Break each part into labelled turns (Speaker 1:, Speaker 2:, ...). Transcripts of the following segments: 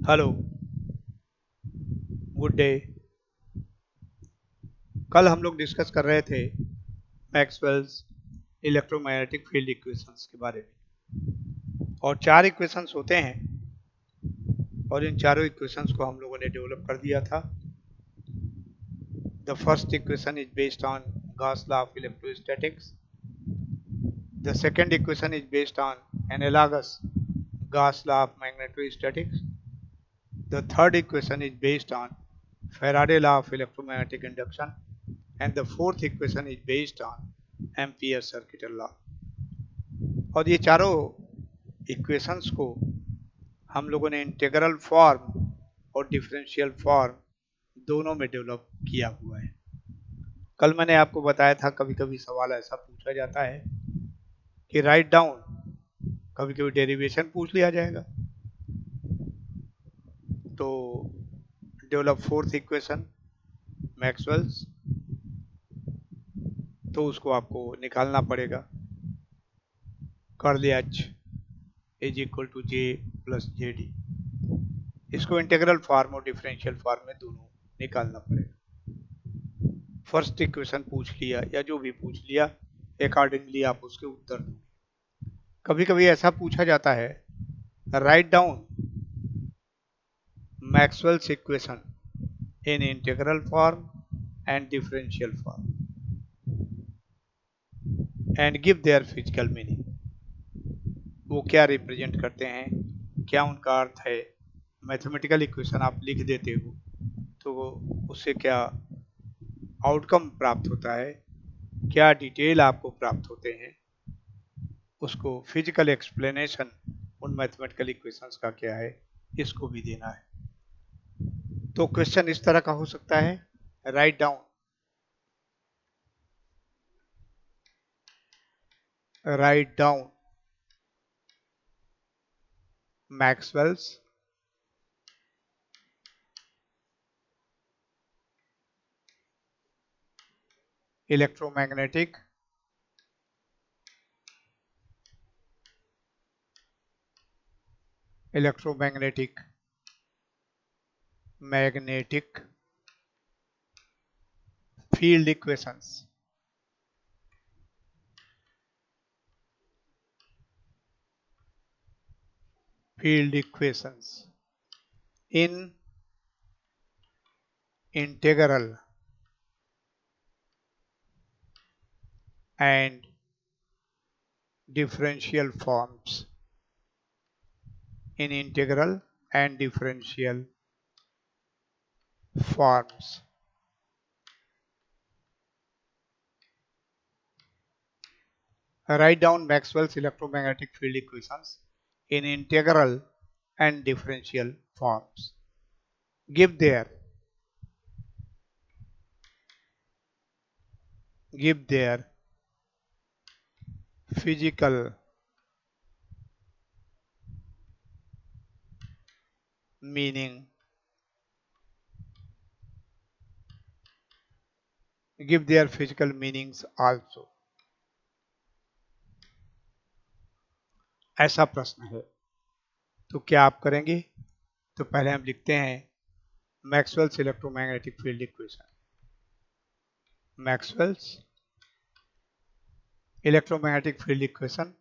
Speaker 1: Hello, good day. कल हम लोग डिस्कस कर रहे थे मैक्सवेल्स इलेक्ट्रोमैग्नेटिक फील्ड इक्वेशंस के बारे में। और चार इक्वेशंस होते हैं और इन चारों इक्वेशंस को हम लोगों ने डेवलप कर दिया था। The first equation is based on Gauss law of electrostatics. The second equation is based on analogous Gauss law of magnetostatics. The third equation is based on Faraday law of electromagnetic induction, and the fourth equation is based on Ampere circuit law। और ये चारों equations को हम लोगों ने integral form और differential form दोनों में डेवलप किया हुआ है। कल मैंने आपको बताया था कभी कभी सवाल ऐसा पूछा जाता है कि राइट डाउन, कभी कभी डेरिवेशन पूछ लिया जाएगा। तो डेवलप फोर्थ इक्वेशन मैक्सवेल्स, तो उसको आपको निकालना पड़ेगा। Curl H is equal to J plus J D. इसको इंटीग्रल फॉर्म और डिफरेंशियल फॉर्म में दोनों निकालना पड़ेगा। फर्स्ट इक्वेशन पूछ लिया या जो भी पूछ लिया, अकॉर्डिंगली आप उसके उत्तर दोगे। कभी कभी ऐसा पूछा जाता है, write down Maxwell's equation in integral form and differential form and give their physical meaning. वो क्या रिप्रेजेंट करते हैं, क्या उनका अर्थ है। मैथमेटिकल इक्वेशन आप लिख देते हो तो उससे क्या आउटकम प्राप्त होता है, क्या डिटेल आपको प्राप्त होते हैं, उसको फिजिकल एक्सप्लेनेशन उन मैथमेटिकल इक्वेशंस का क्या है, इसको भी देना है। तो क्वेश्चन इस तरह का हो सकता है, write down Maxwell's electromagnetic magnetic field equations in integral and differential forms in integral and differential forms। Write down Maxwell's electromagnetic field equations in integral and differential forms। Give their physical meaning। Give their physical meanings also। ऐसा प्रश्न है, तो क्या आप करेंगे? तो पहले हम लिखते हैं Maxwell's electromagnetic field equation. Maxwell's electromagnetic field equation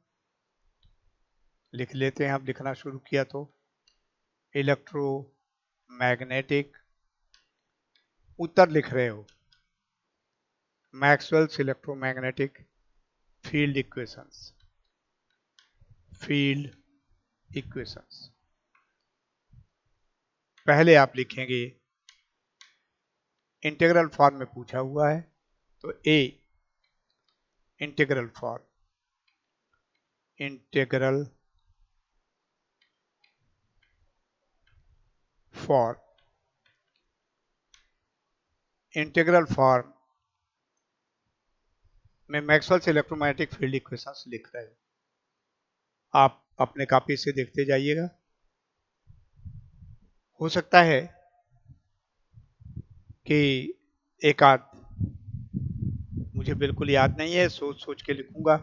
Speaker 1: लिख लेते हैं। अब लिखना शुरू किया तो इलेक्ट्रोमैग्नेटिक, उत्तर लिख रहे हो, मैक्सवेल्स इलेक्ट्रोमैग्नेटिक फील्ड इक्वेशंस। पहले आप लिखेंगे, इंटीग्रल फॉर्म में पूछा हुआ है तो ए इंटीग्रल फॉर्म में मैक्सवेल्स इलेक्ट्रोमैग्नेटिक फील्ड इक्वेशंस लिख रहे हो। आप अपने कॉपी से देखते जाइएगा। हो सकता है कि एक आध मुझे बिल्कुल याद नहीं है, सोच सोच के लिखूंगा।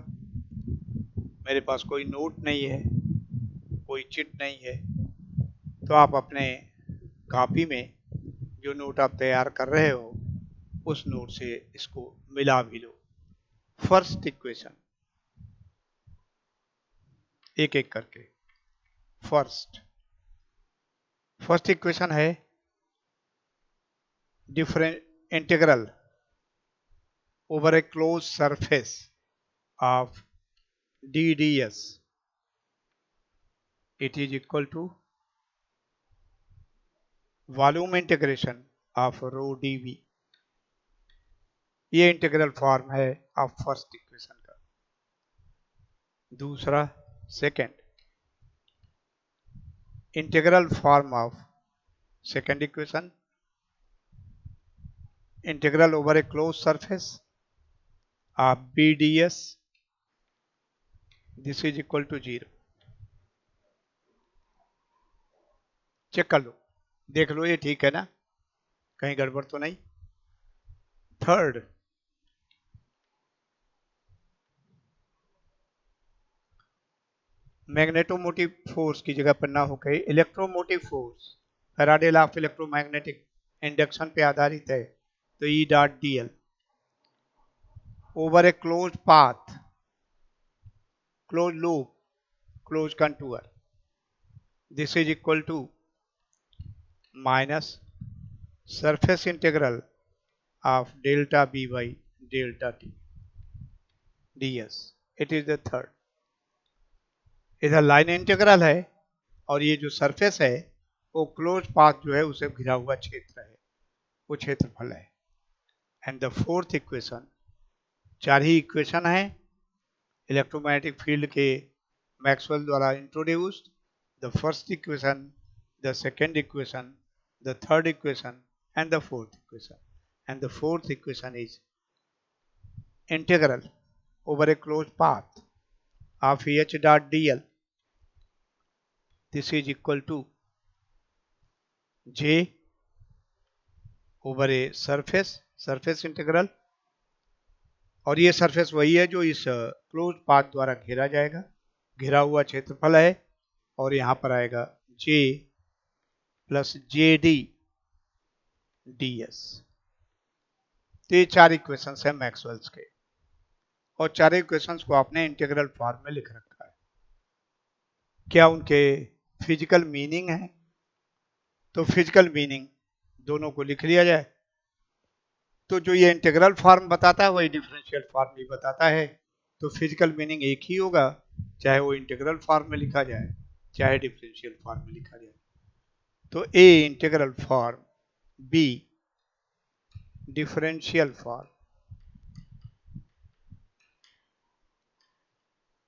Speaker 1: मेरे पास कोई नोट नहीं है, कोई चिट नहीं है, तो आप अपने कॉपी में जो नोट आप तैयार कर रहे हो उस नोट से इसको मिला भी लो। फर्स्ट इक्वेशन एक एक करके। फर्स्ट इक्वेशन है different integral over a closed surface of dds, it is equal to volume integration of rho dv। ये इंटीग्रल फॉर्म है ऑफ फर्स्ट इक्वेशन का। दूसरा second integral form of second equation, integral over a close surface of bds, this is equal to 0। Check कर लो, देख लो ये ठीक है ना, कहीं गड़बड़ तो नहीं। थर्ड मैग्नेटोमोटिव फोर्स की जगह पर ना होकर electromotive force, Faraday law of electromagnetic induction पे आधारित है, तो E dot D L over a close path, close loop, close contour, this is equal to minus surface integral of delta B by delta T D S. It is the third. इधर line integral है और ये जो surface है वो close path जो है उसे घिरा हुआ क्षेत्र है, वो क्षेत्रफल है। एंड द फोर्थ इक्वेशन, चार ही इक्वेशन है इलेक्ट्रोमैग्नेटिक फील्ड के मैक्सवेल द्वारा introduced. The first equation, the second equation, the third equation and the fourth equation. And the fourth equation is integral over a close path of H dot D L, this is equal to J over a surface integral, और ये surface वही है जो इस close path द्वारा घेरा जाएगा, घिरा हुआ क्षेत्रफल है, और यहां पर आएगा J प्लस JD DS। तो ये चार इक्वेशंस है मैक्सवेल्स के, और चार इक्वेशंस को आपने इंटीग्रल फॉर्म में लिख रखा है। क्या उनके फिजिकल मीनिंग है? तो फिजिकल मीनिंग दोनों को लिख लिया जाए तो जो ये इंटीग्रल फॉर्म बताता है वही डिफरेंशियल फॉर्म भी बताता है। तो फिजिकल मीनिंग एक ही होगा, चाहे वो इंटीग्रल फॉर्म में लिखा जाए चाहे डिफरेंशियल फॉर्म में लिखा जाए। तो A integral form, B differential form,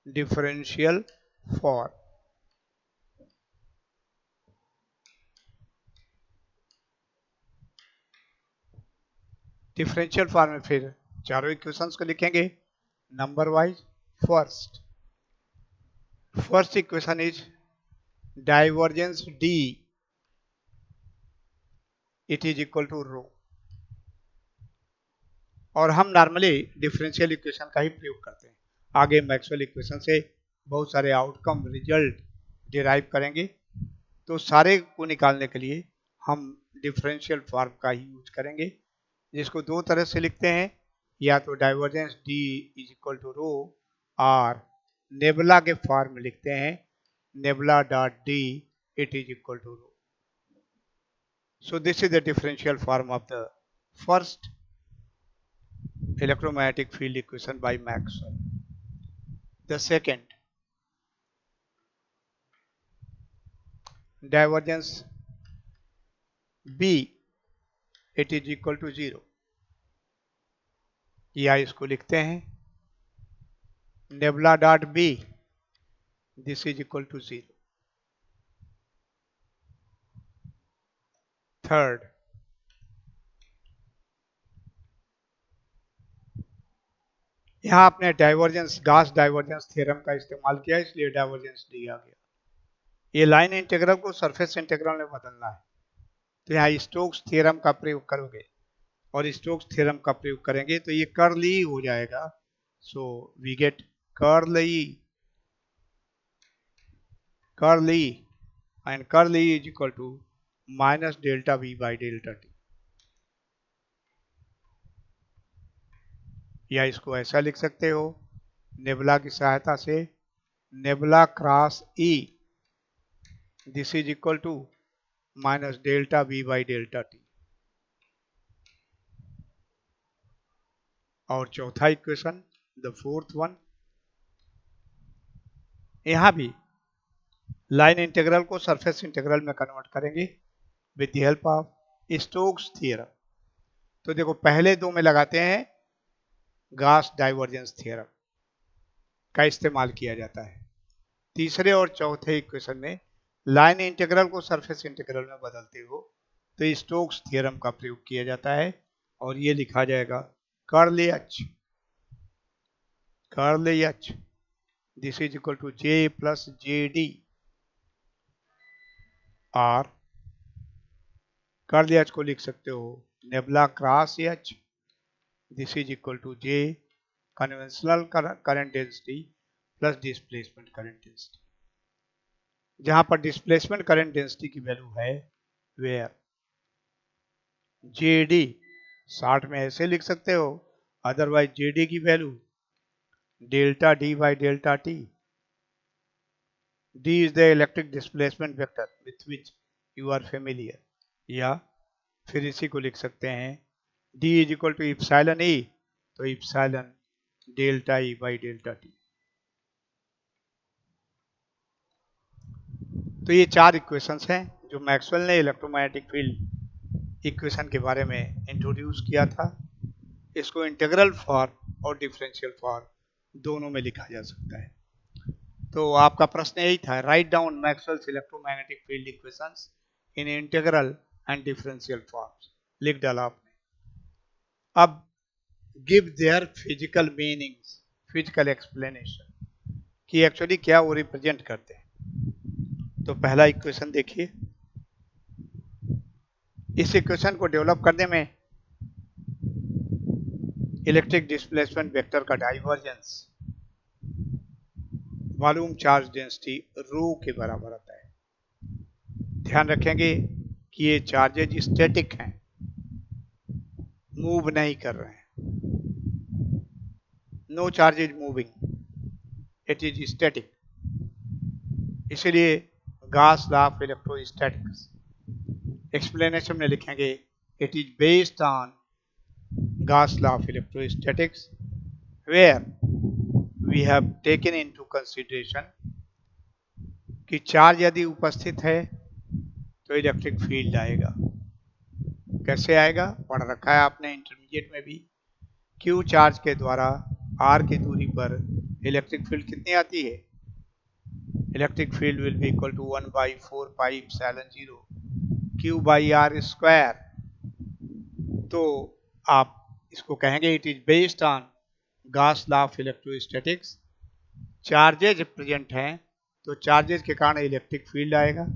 Speaker 1: differential form में फिर चारों इक्वेशंस को लिखेंगे number wise. First equation is divergence D, it is equal to rho. और हम नॉर्मली डिफरेंशियल इक्वेशन का ही प्रयोग करते हैं। आगे मैक्सवेल इक्वेशन से बहुत सारे आउटकम रिजल्ट डिराइव करेंगे, तो सारे को निकालने के लिए हम डिफरेंशियल फॉर्म का ही यूज करेंगे, जिसको दो तरह से लिखते हैं, या तो divergence D is equal to rho, और नेबुला के फॉर्म में लिखते हैं nabla dot D, it is equal to rho. So this is the differential form of the first electromagnetic field equation by Maxwell. The second, divergence B, it is equal to 0, या इसको लिखते हैं nabla dot B, this is equal to 0। Third, यहां आपने divergence, Gauss divergence theorem का इस्तेमाल किया, इसलिए डाइवर्जेंस डी आ गया। ये लाइन इंटीग्रल को सरफेस इंटीग्रल में बदलना है, तो यहाँ स्टोक्स थ्योरम का प्रयोग करोगे, और स्टोक्स थ्योरम का प्रयोग करेंगे तो ये कर्ल ई हो जाएगा। So we get curl E and curl E is equal to minus delta V by delta T, या इसको ऐसा लिख सकते हो नेबुला की सहायता से, nabla cross E this is equal to minus delta V by delta T। और चौथा इक्वेशन, द फोर्थ वन, यहां भी लाइन इंटीग्रल को सरफेस इंटीग्रल में कन्वर्ट करेंगे with the help of Stokes theorem. तो देखो पहले दो में लगाते हैं गॉस डाइवर्जेंस थ्योरम का इस्तेमाल किया जाता है, तीसरे और चौथे इक्वेशन में लाइन इंटीग्रल को सरफेस इंटीग्रल में बदलते हो तो स्टोक्स थ्योरम का प्रयोग किया जाता है और ये लिखा जाएगा curl H this is equal to J plus J D, और कर्ल एच को लिख सकते हो nabla cross H this is equal to J conventional current density plus displacement current density, जहां पर डिस्प्लेसमेंट करंट डेंसिटी की वैल्यू है where J D, short में ऐसे लिख सकते हो, अदरवाइज जे डी की value delta D by delta T, D is the electric displacement vector with which you are familiar, या फिर इसी को लिख सकते हैं D is equal to epsilon E, तो epsilon delta E by delta t. तो ये चार इक्वेशंस हैं जो मैक्सवेल ने इलेक्ट्रोमैग्नेटिक फील्ड इक्वेशन के बारे में इंट्रोड्यूस किया था। इसको इंटीग्रल फॉर्म और डिफरेंशियल फॉर्म दोनों में लिखा जा सकता है। तो आपका प्रश्न यही था, write down Maxwell's electromagnetic field equations in integral and differential forms, लिख डाला आपने। अब give their physical meanings, physical explanation कि एक्चुअली क्या वो रिप्रेजेंट करते हैं। तो पहला इक्वेशन देखिए, इस इक्वेशन को डेवलप करने में इलेक्ट्रिक डिस्प्लेसमेंट वेक्टर का divergence volume charge density rho के बराबर आता है। ध्यान रखेंगे कि ये चार्जेज स्टैटिक हैं, मूव नहीं कर रहे हैं, no charge is moving, it is static, इसलिए Gauss law of electrostatics explanation में लिखेंगे it is based on Gauss law of electrostatics where we have taken into consideration कि चार्ज यदि उपस्थित है तो इलेक्ट्रिक फील्ड आएगा। कैसे आएगा, पढ़ रखा है आपने इंटरमीडिएट में भी, क्यू चार्ज के द्वारा आर की दूरी पर इलेक्ट्रिक फील्ड कितनी आती है, electric field will be equal to 1/4 pi epsilon 0 Q by R square. तो आप इसको कहेंगे it is based on Gauss law of electrostatics, charges present हैं तो चार्जेज के कारण इलेक्ट्रिक फील्ड आएगा,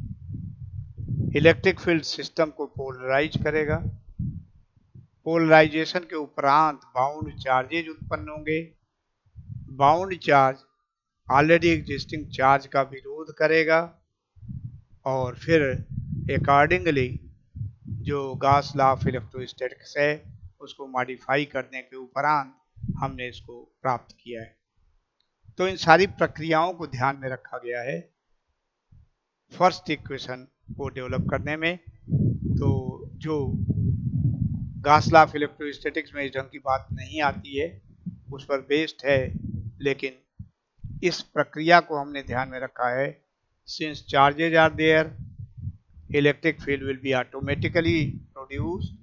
Speaker 1: इलेक्ट्रिक फील्ड सिस्टम को पोलराइज करेगा, पोलराइजेशन के उपरांत बाउंड चार्जेज उत्पन्न होंगे, bound charge already existing charge का विरोध करेगा, और फिर अकॉर्डिंगली जो गॉस लॉ ऑफ इलेक्ट्रोस्टैटिक्स है उसको मॉडिफाई करने के उपरांत हमने इसको प्राप्त किया है। तो इन सारी प्रक्रियाओं को ध्यान में रखा गया है फर्स्ट इक्वेशन को डेवलप करने में। तो जो गॉस लॉ ऑफ इलेक्ट्रोस्टैटिक्स में इस ढंग की बात नहीं आती है उस पर बेस्ड है, लेकिन इस प्रक्रिया को हमने ध्यान में रखा है। Since charges are there, electric field will be automatically produced.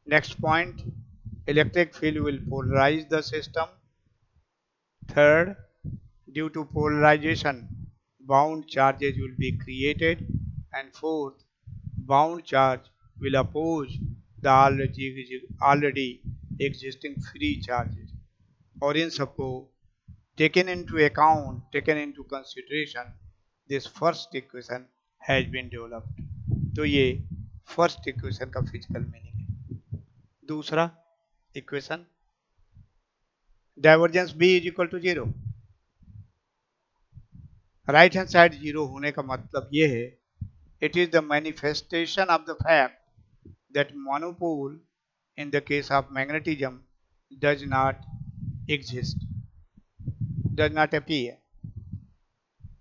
Speaker 1: Next point, electric field will polarize the system. Third, due to polarization bound charges will be created, and fourth, bound charge will oppose the already existing free charges। और इन सबको taken into consideration, this first equation has been developed। तो ये first equation का physical meaning है। दूसरा equation, divergence B is equal to 0। Right hand side zero होने का मतलब ये है, it is the manifestation of the fact that monopole in the case of magnetism does not exist, does not appear.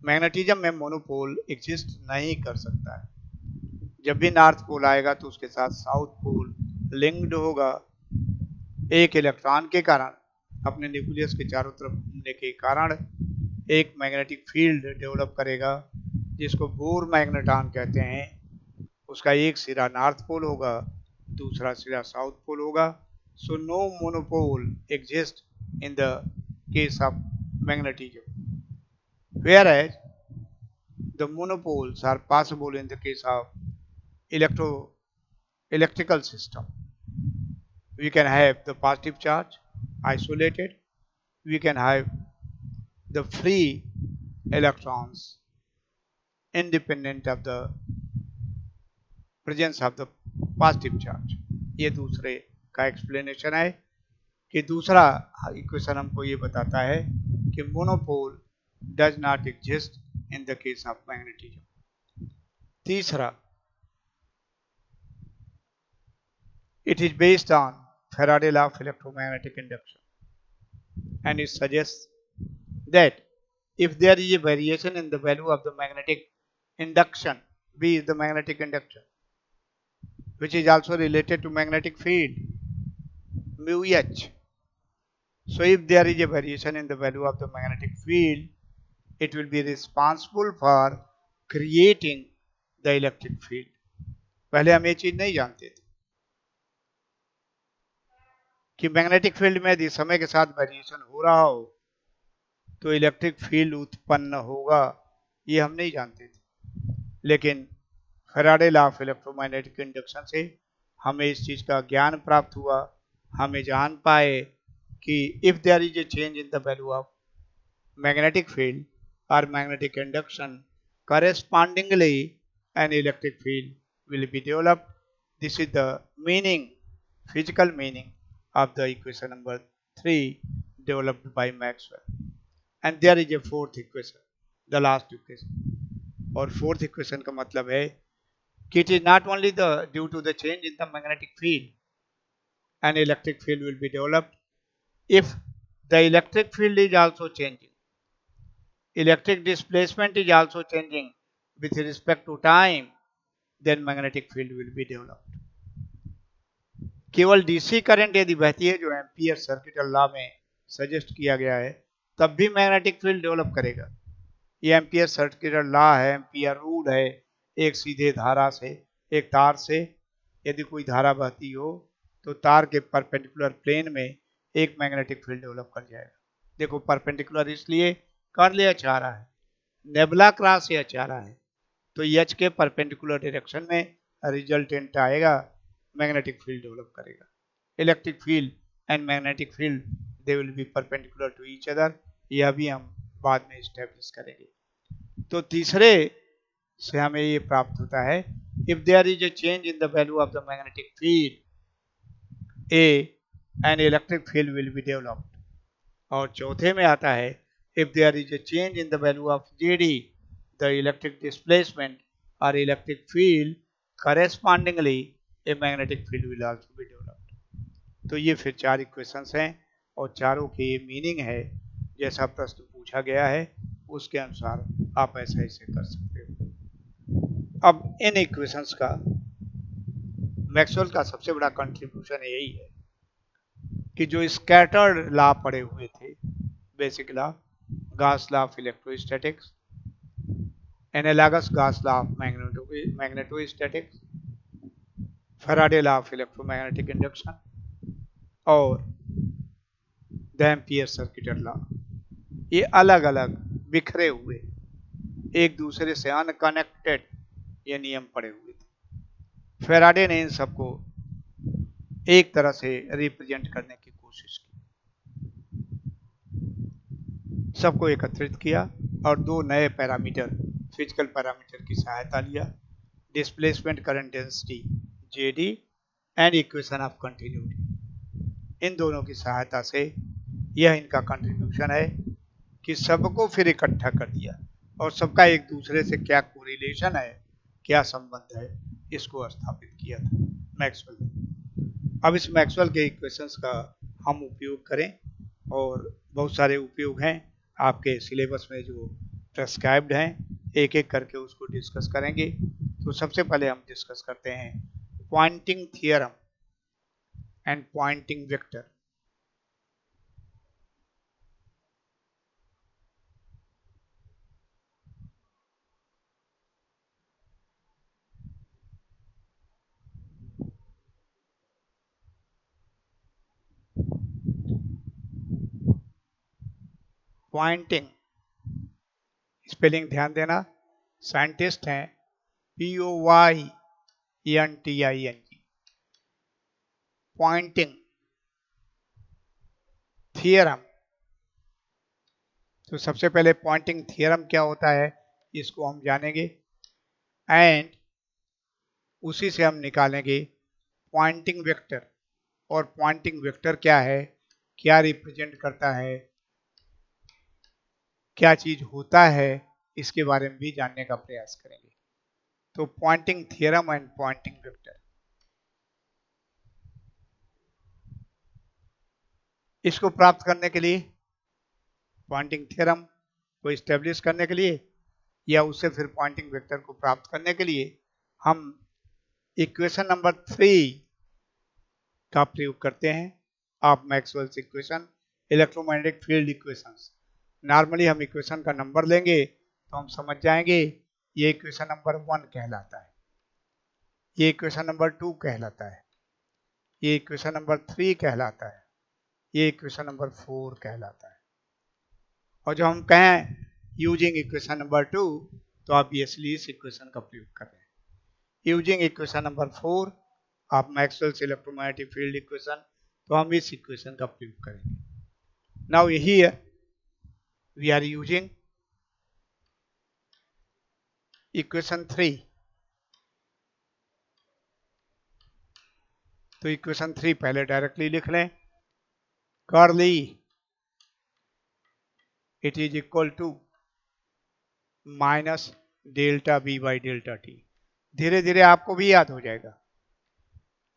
Speaker 1: Magnetism में monopole exist नहीं कर सकता है। जब भी नॉर्थ पोल आएगा तो उसके साथ साउथ पोल लिंक्ड होगा। एक इलेक्ट्रॉन के कारण, अपने न्यूक्लियस के चारों तरफ घूमने के कारण एक मैग्नेटिक फील्ड डेवलप करेगा, जिसको बोर मैग्नेटॉन कहते हैं। उसका एक सिरा नॉर्थ पोल होगा, दूसरा सिरा साउथ पोल होगा। So no monopole exist in the case of magnetism, whereas the monopoles are possible in the case of electrical system. We can have the positive charge isolated, we can have the free electrons independent of the presence of the positive charge. ये दूसरे का explanation है कि दूसरा equation हमको ये बताता है कि monopole does not exist in the case of magnetism. तीसरा, it is based on Faraday law of electromagnetic induction, and it suggests that if there is a variation in the value of the magnetic induction, V is the magnetic induction, which is also related to magnetic field, mu H. So if there is a variation in the value of the magnetic field, it will be responsible for creating the electric field. पहले हम ये चीज नहीं जानते थे कि magnetic field में यदि समय के साथ वेरिएशन हो रहा हो तो इलेक्ट्रिक फील्ड उत्पन्न होगा, ये हम नहीं जानते थे। लेकिन Faraday law of electromagnetic induction से हमें इस चीज का ज्ञान प्राप्त हुआ। हमें जान पाए कि if there is a change in the value of magnetic field or magnetic induction, correspondingly an electric field will be developed. This is the meaning, physical meaning of the equation number 3 developed by Maxwell. And there is a fourth equation, the last equation. और fourth equation का मतलब है कि it is not only the due to the change in the magnetic field, an electric field will be developed. If the electric field is also changing, electric displacement is also changing with respect to time, then magnetic field will be developed. केवल DC current यदि बहती है, जो ampere circuital law में suggest किया गया है, तब भी मैग्नेटिक फील्ड डेवलप करेगा। ये एम्पियर सर्किटल लॉ है, एम्पियर रूल है। एक सीधे धारा से, एक तार से यदि कोई धारा बहती हो तो तार के परपेंडिकुलर प्लेन में एक मैग्नेटिक फील्ड डेवलप कर जाएगा। देखो, परपेंडिकुलर इसलिए कर्ल एच आ रहा है, नेबुला क्रॉस एच आ रहा है, तो एच के परपेंडिकुलर डायरेक्शन में रिजल्टेंट आएगा, मैग्नेटिक फील्ड डेवलप करेगा। Electric field and magnetic field they will be perpendicular to each other, यह भी हम बाद में एस्टेब्लिश करेंगे। तो तीसरे से हमें ये प्राप्त होता है, if there is a change in the value of the magnetic field a an electric field will be developed. और चौथे में आता है, if there is a change in the value of JD, the electric displacement or electric field, correspondingly a magnetic field will also be developed. तो ये फिर चार equations हैं और चारों के ये मीनिंग है। जैसा प्रश्न पूछा गया है उसके अनुसार आप ऐसा ऐसे कर सकते हो। अब इन इक्वेशंस का मैक्सवेल का सबसे बड़ा कंट्रीब्यूशन यही है कि जो स्कैटर्ड लॉ पढ़े हुए थे, basic law, Gauss law of electrostatics, analogous Gauss law of magnetostatics, Faraday law of electromagnetic induction और the Ampere circuital law, ये अलग अलग बिखरे हुए, एक दूसरे से अनकनेक्टेड ये नियम पड़े हुए थे। फेराडे ने इन सबको एक तरह से रिप्रेजेंट करने की कोशिश की, सबको एकत्रित किया और दो नए पैरामीटर, फिजिकल पैरामीटर की सहायता लिया, displacement current density J D and equation of continuity. इन दोनों की सहायता से यह इनका कंट्रीब्यूशन है कि सबको फिर इकट्ठा कर दिया। और सबका एक दूसरे से क्या कोरिलेशन है, क्या संबंध है, इसको स्थापित किया था मैक्सवेल ने। अब इस मैक्सवेल के इक्वेशंस का हम उपयोग करें, और बहुत सारे उपयोग हैं आपके सिलेबस में जो प्रेस्क्राइब्ड हैं, एक एक करके उसको डिस्कस करेंगे। तो सबसे पहले हम डिस्कस करते हैं Poynting theorem and Poynting vector. Poynting spelling ध्यान देना, साइंटिस्ट हैं POYENTING, पॉइंटिंग थियरम। तो सबसे पहले पॉइंटिंग थियरम क्या होता है इसको हम जानेंगे, एंड उसी से हम निकालेंगे पॉइंटिंग वेक्टर। और पॉइंटिंग वेक्टर क्या है, क्या रिप्रेजेंट करता है, क्या चीज होता है, इसके बारे में भी जानने का प्रयास करेंगे। तो Poynting theorem and Poynting vector, इसको प्राप्त करने के लिए, पॉइंटिंग थ्योरम को इस्टेब्लिश करने के लिए, या उससे फिर पॉइंटिंग वेक्टर को प्राप्त करने के लिए, हम इक्वेशन नंबर 3 का प्रयोग करते हैं of Maxwell's equation, electromagnetic field equations. Normally हम इक्वेशन का नंबर लेंगे तो हम समझ जाएंगे ये इक्वेशन नंबर 1 कहलाता है, ये इक्वेशन नंबर 2 कहलाता है, ये इक्वेशन नंबर 3 कहलाता है, ये इक्वेशन नंबर 4 कहलाता है। और जब हम कहें यूजिंग इक्वेशन नंबर 2, तो ऑब्वियसली इस इक्वेशन का प्रयोग कर रहे हैं। Using equation number 4 of Maxwell's electromagnetic field equation, तो हम इस इक्वेशन का प्रयोग करेंगे। Now here we are using equation 3। तो इक्वेशन 3 पहले डायरेक्टली लिख लें, curl E it is equal to minus delta B by delta T. धीरे धीरे आपको भी याद हो जाएगा।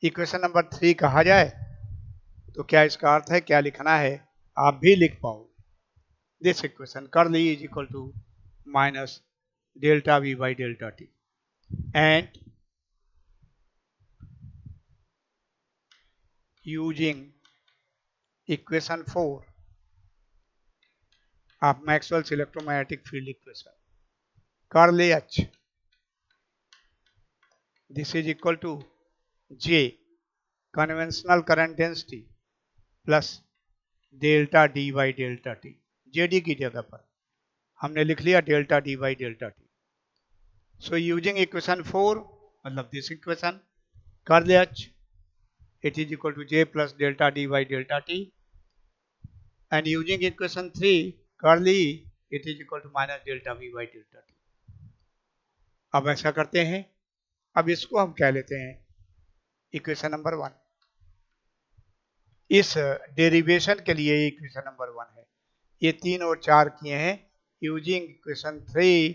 Speaker 1: इक्वेशन नंबर 3 कहा जाए तो क्या इसका अर्थ है, क्या लिखना है, आप भी लिख पाओगे। This equation curl E is equal to minus delta V by delta T, and using equation 4 of Maxwell's electromagnetic field equation, curl H, this is equal to J, conventional current density, plus delta D by delta T. JD की जगह पर हमने लिख लिया delta D by delta T. So using equation 4 मतलब this equation, curl H it is equal to J plus delta D by delta T, and using equation 3 curl E it is equal to minus delta V by delta T। अब ऐसा करते हैं, अब इसको हम कह लेते हैं इक्वेशन नंबर 1। इस डेरिवेशन के लिए इक्वेशन नंबर 1 है। ये 3 और 4 किए हैं यूजिंग इक्वेशन 3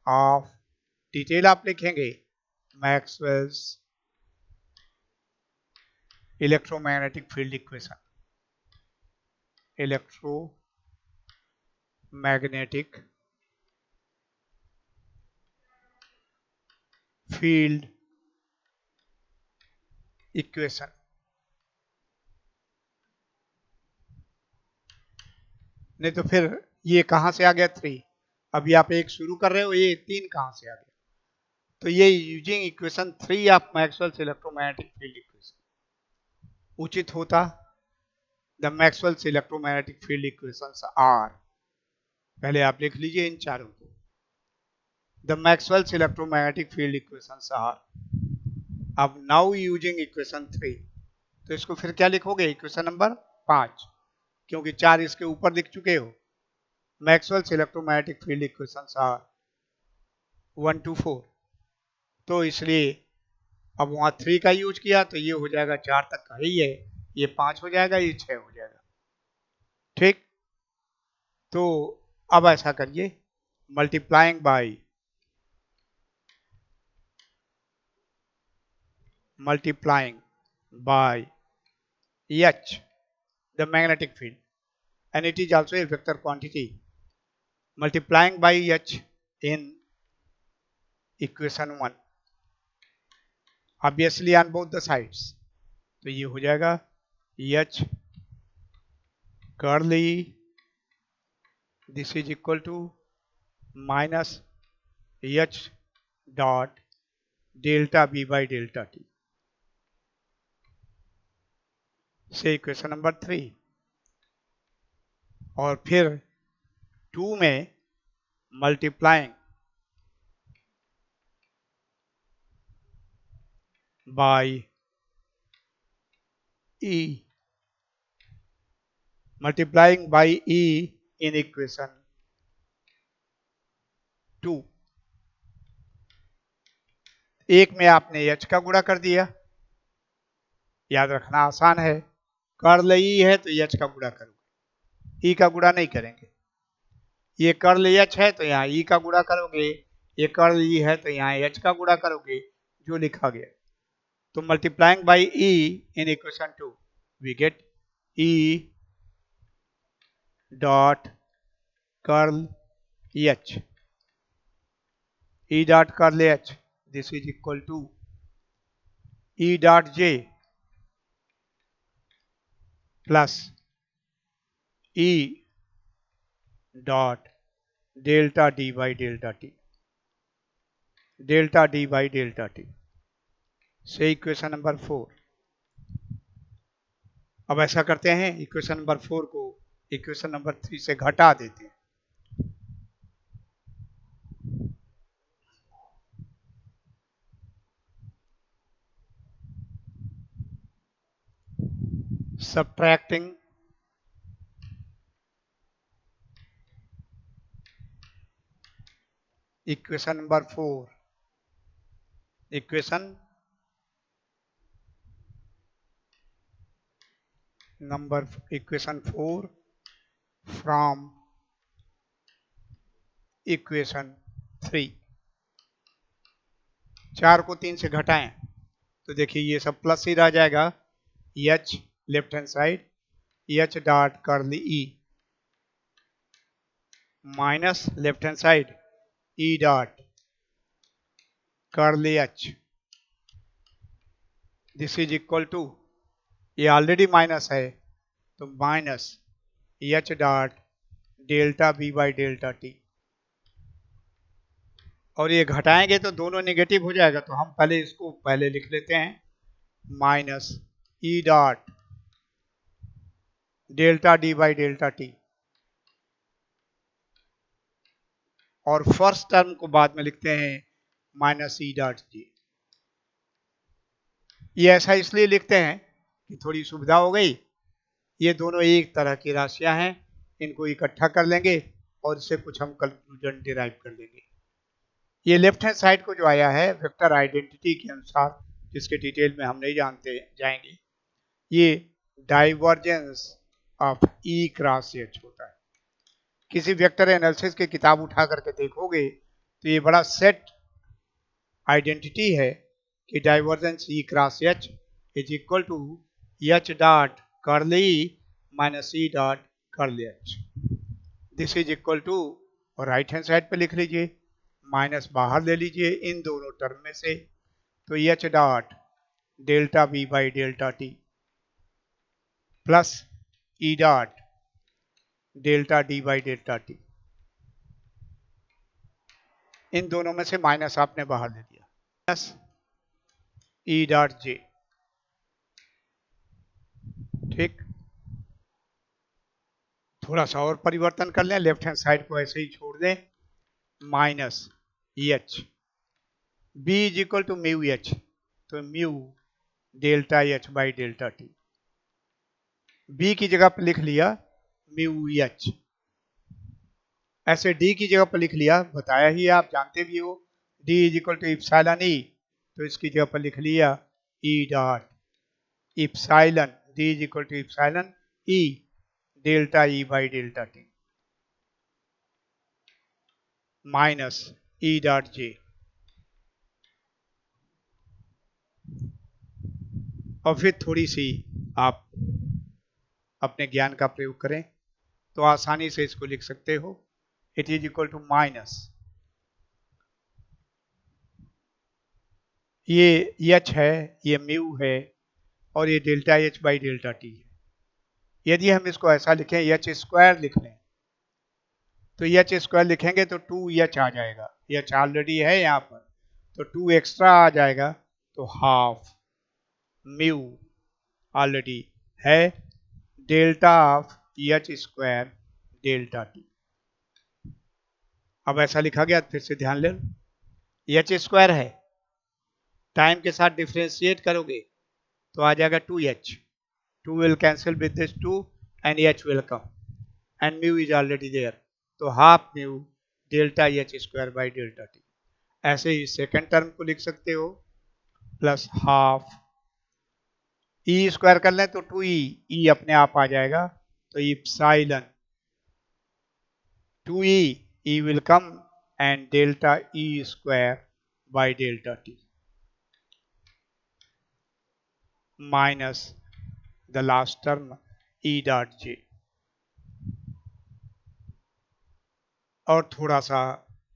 Speaker 1: ऑफ, डिटेल आप लिखेंगे, Maxwell's electromagnetic field equation, electromagnetic field equation. नहीं तो फिर ये कहां से आ गया 3, अभी आप एक शुरू कर रहे हो, ये 3 कहां से आ गया। तो ये using equation 3 of Maxwell's electromagnetic field equation उचित होता। The Maxwell's electromagnetic field equations are, पहले आप लिख लीजिए इन चारों को, the Maxwell's electromagnetic field equations are. अब नाउ यूजिंग इक्वेशन 3, तो इसको फिर क्या लिखोगे, इक्वेशन नंबर 5, क्योंकि 4 इसके ऊपर लिख चुके हो। Maxwell's electromagnetic field equations are 1 to 4, तो इसलिए अब वहां 3 का यूज किया तो ये हो जाएगा 4 तक का ही है, ये 5 हो जाएगा, ये 6 हो जाएगा। ठीक, तो अब ऐसा करिए, multiplying by H, the magnetic field, and it is also a vector quantity, multiplying by H in equation 1, obviously on both the sides. तो ये हो जाएगा H curl E, this is equal to minus H dot delta B by delta T. से equation number 3, और फिर 2 में multiplying by E, multiplying by E in equation 2। एक में आपने H का गुणा कर दिया, याद रखना आसान है, कर्ल E है तो H का गुणा करोगे, E का गुणा नहीं करेंगे। ये कर्ल H है तो यहाँ E का गुणा करोगे, ये कर्ल E है तो यहाँ H का गुणा करोगे, जो लिखा गया। तो multiplying by E in equation 2 we get E dot curl H, E dot curl H, this is equal to E dot J plus E dot delta D by delta T, delta D by delta T से equation number 4। अब ऐसा करते हैं, equation number 4 को equation number 3 से घटा देते हैं। Subtracting equation number 4, equation equation 4 from equation 3। 4 को 3 से घटाएं तो देखिए ये सब प्लस ही रह जाएगा, H left hand side H dot curl E minus left hand side E dot curl H, this is equal to, ये ऑलरेडी माइनस है तो minus H dot delta B by delta T, और ये घटाएंगे तो दोनों नेगेटिव हो जाएगा, तो हम पहले इसको पहले लिख लेते हैं, minus E dot delta D by delta T, और फर्स्ट टर्म को बाद में लिखते हैं माइनस E डॉट J। ये ऐसा इसलिए लिखते हैं कि थोड़ी सुविधा हो गई, ये दोनों एक तरह की राशियां हैं, इनको इकट्ठा कर लेंगे और इससे कुछ हम कंक्लूजन डिराइव कर लेंगे। ये लेफ्ट हैंड साइड को जो आया है वेक्टर आइडेंटिटी के अनुसार, जिसके डिटेल में हम नहीं जानते जाएंगे, ये divergence of E cross H होता है। किसी वेक्टर एनालिसिस की किताब उठा करके देखोगे तो ये बड़ा सेट आइडेंटिटी है कि divergence E cross H is equal to H dot curl E minus E dot curl H, this is equal to, और राइट हैंड साइड पे लिख लीजिए, माइनस बाहर ले लीजिए इन दोनों टर्म में से, तो H dot delta B by delta T plus E dot delta D by delta T, इन दोनों में से माइनस आपने बाहर ले दिया, प्लस E डॉट J, ठीक। थोड़ा सा और परिवर्तन कर लें, लेफ्ट हैंड साइड को ऐसे ही छोड़ दें, minus H, B is equal to mu H, तो mu delta H by delta T, B की जगह पर लिख लिया म्यू H, ऐसे D की जगह पर लिख लिया, बताया ही आप जानते भी हो, D is equal to epsilon E, तो इसकी जगह पर लिख लिया E dot epsilon, D is equal to epsilon E delta E by delta T, minus E dot J. और फिर थोड़ी सी आप अपने ज्ञान का प्रयोग करें तो आसानी से इसको लिख सकते हो। It is equal to minus, ये एच है, ये म्यू है, और ये delta H by delta T है। यदि हम इसको ऐसा लिखें, एच स्क्वायर लिख लें, तो एच स्क्वायर लिखेंगे तो 2h आ जाएगा। एच ऑलरेडी है यहाँ पर, तो 2 एक्स्ट्रा आ जाएगा, तो हाफ म्यू ऑलरेडी है delta of H square delta T. अब ऐसा लिखा गया, फिर से ध्यान ले लो, एच स्क्वायर है, टाइम के साथ डिफ्रेंशिएट करोगे तो आ जाएगा 2h, 2 will cancel with this 2 and h will come and mu is already there, तो half mu delta H square by delta T. ऐसे ही सेकेंड टर्म को लिख सकते हो, प्लस हाफ ई स्क्वायर कर लें तो 2e, ई अपने आप आ जाएगा, तो epsilon 2e, e will come and delta e square by delta t minus the last term e dot j। और थोड़ा सा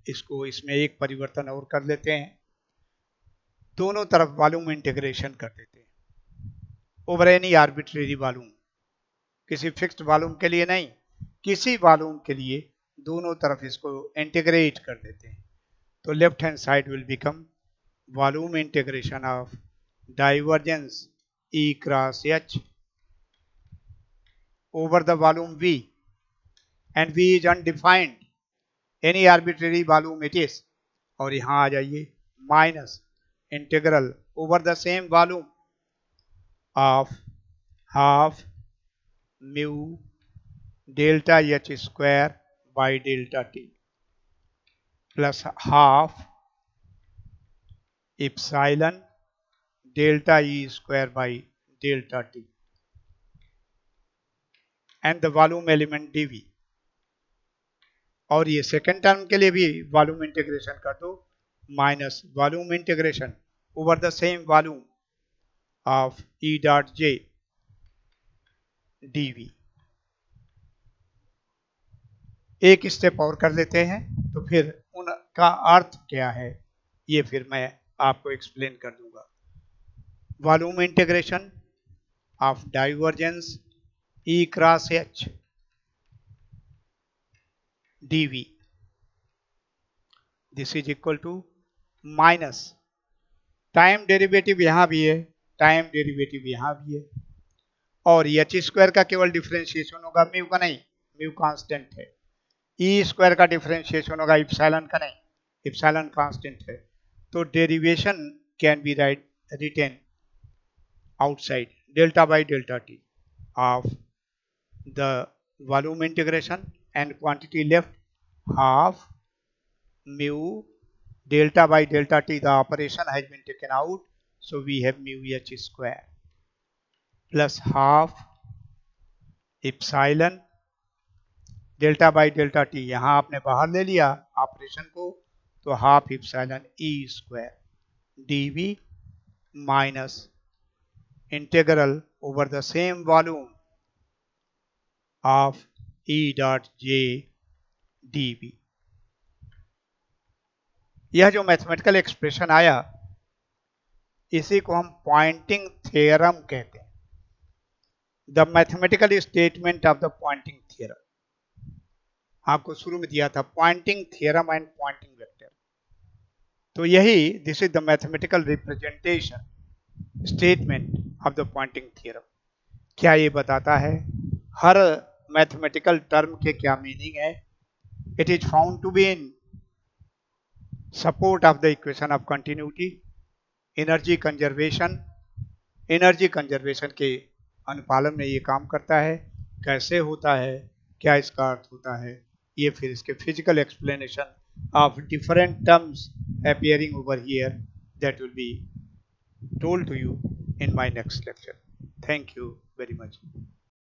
Speaker 1: इसमें एक परिवर्तन और कर लेते हैं, दोनों तरफ वॉल्यूम इंटीग्रेशन कर देते हैं ओवर एनी आर्बिट्रेरी वॉल्यूम, किसी फिक्स्ड वॉल्यूम के लिए नहीं, किसी वॉल्यूम के लिए दोनों तरफ इसको इंटीग्रेट कर देते हैं। तो left hand side will become volume integration of divergence E cross H over the volume V, and V is undefined, any arbitrary volume it is। और यहां आ जाइए, minus integral over the same volume of half mu delta H square by delta T plus half epsilon delta E square by delta T and the volume element D V. और ये second term के लिए भी volume integration कर दो, minus volume integration over the same volume of E dot J D V. एक step और कर लेते हैं, तो फिर उनका अर्थ क्या है ये फिर मैं आपको एक्सप्लेन कर दूंगा। Volume integration of divergence E cross H D V, this is equal to minus time derivative यहां भी है, टाइम डेरिवेटिव यहां भी है, और एच स्क्वायर का केवल डिफरेंशिएशन होगा, म्यू का नहीं, म्यू कांस्टेंट है। ई स्क्वायर का डिफरेंशिएशन होगा, इप्सिलॉन का नहीं, इप्सिलॉन कांस्टेंट है। तो derivation can be written outside delta by delta t of the volume integration, and quantity left half mu delta by delta t, the operation has been taken out, so we have mu h square plus half epsilon delta by delta T, यहां आपने बाहर ले लिया operation को, तो half epsilon E square D V minus integral over the same volume of E dot J D V. यह जो mathematical expression आया, इसी को हम पॉइंटिंग थ्योरम कहते हैं, the mathematical statement of the Poynting theorem. आपको शुरू में दिया था Poynting theorem and Poynting vector, तो यही this is the mathematical representation statement of the Poynting theorem. क्या ये बताता है हर मैथमेटिकल टर्म के क्या मीनिंग है। It is found to be in support of the equation of continuity, energy conservation, energy conservation के अनुपालन में ये काम करता है। कैसे होता है, क्या इसका अर्थ होता है, ये फिर इसके physical explanation of different terms appearing over here, that will be told to you in my next lecture. Thank you very much.